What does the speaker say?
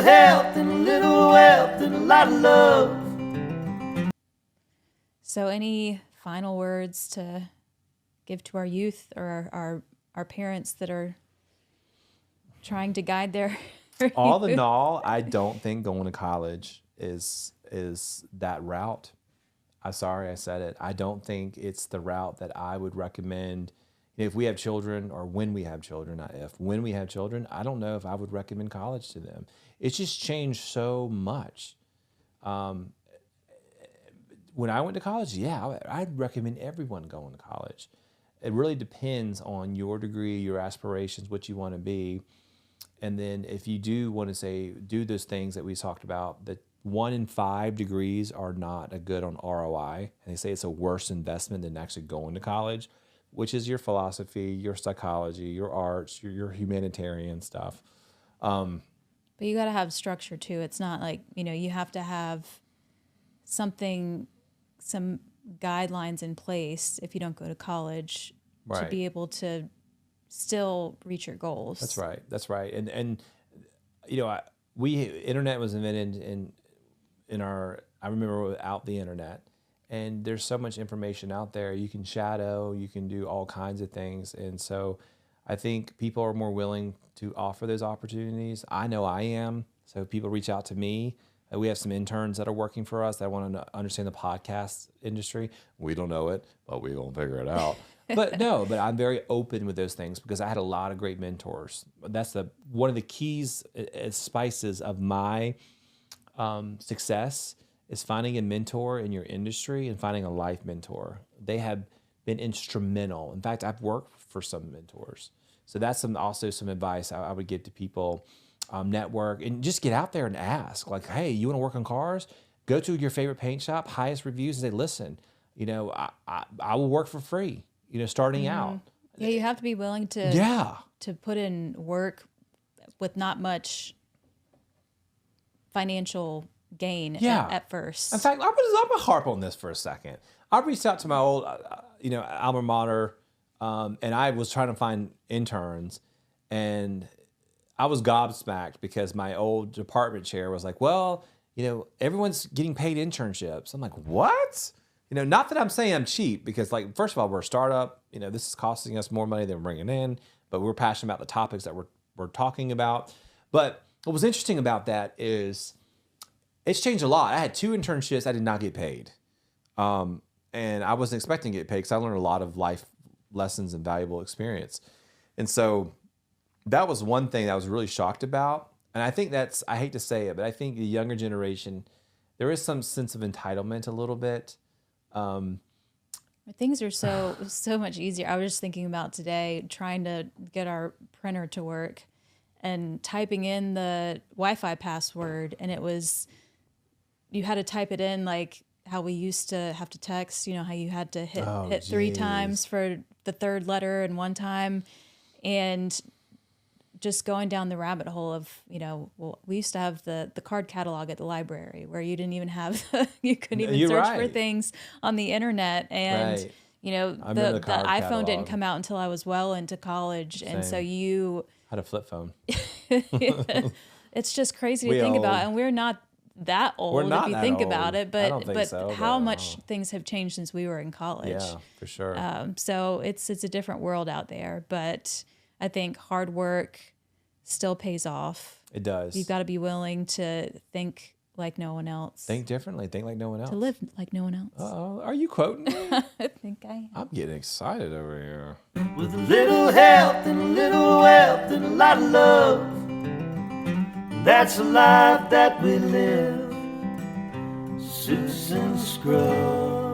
health and a little wealth and a lot of love. So any final words to give to our youth or our parents that are trying to guide their All in all, I don't think going to college is that route. I'm sorry I said it. I don't think it's the route that I would recommend. If we have children, or when we have children, not if, when we have children, I don't know if I would recommend college to them. It's just changed so much. When I went to college, yeah, I'd recommend everyone going to college. It really depends on your degree, your aspirations, what you want to be. And then if you do want to do those things that we talked about, that 1 in 5 degrees are not a good on ROI. And they say it's a worse investment than actually going to college, which is your philosophy, your psychology, your arts, your humanitarian stuff. But you got to have structure too. It's not like, you have to have some guidelines in place if you don't go to college to be able to still reach your goals. That's right. And internet was invented I remember without the internet. And there's so much information out there. You can shadow, you can do all kinds of things. And so I think people are more willing to offer those opportunities. I know I am. So people reach out to me. We have some interns that are working for us that want to understand the podcast industry. We don't know it, but we're going to figure it out. But I'm very open with those things because I had a lot of great mentors. That's one of the keys, spices of my success is finding a mentor in your industry and finding a life mentor. They have been instrumental. In fact, I've worked for some mentors. So that's also some advice I would give to people. Network and just get out there and ask, like, hey, you want to work on cars? Go to your favorite paint shop, highest reviews, and say, listen, I will work for free, starting out. Yeah, you have to be willing to put in work with not much financial gain at first. In fact, I'm gonna harp on this for a second. I reached out to my old, alma mater, and I was trying to find interns, and I was gobsmacked because my old department chair was like, well, everyone's getting paid internships. I'm like, what? Not that I'm saying I'm cheap because, like, first of all, we're a startup. This is costing us more money than we're bringing in, but we're passionate about the topics that we're talking about. But what was interesting about that is it's changed a lot. I had 2 internships. I did not get paid. And I wasn't expecting to get paid because I learned a lot of life lessons and valuable experience. And so that was one thing that I was really shocked about. And I think I hate to say it, but I think the younger generation, there is some sense of entitlement a little bit. Things are so much easier. I was just thinking about today, trying to get our printer to work and typing in the Wi-Fi password. And you had to type it in like how we used to have to text, how you had to hit 3 times for the 3rd letter and 1 time. And just going down the rabbit hole of, we used to have the card catalog at the library where you didn't even have, you couldn't even search for things on the internet. And, the iPhone catalog didn't come out until I was well into college. Same. And so you had a flip phone. It's just crazy to think about. And we're not that old if you think about it, but how much things have changed since we were in college. Yeah, for sure. So it's a different world out there, but I think hard work still pays off. It does. You've got to be willing to think like no one else. Think differently. Think like no one else. To live like no one else. Uh-oh. Are you quoting me? I think I am. I'm getting excited over here. With a little health and a little wealth and a lot of love. That's the life that we live. Suits and scrubs.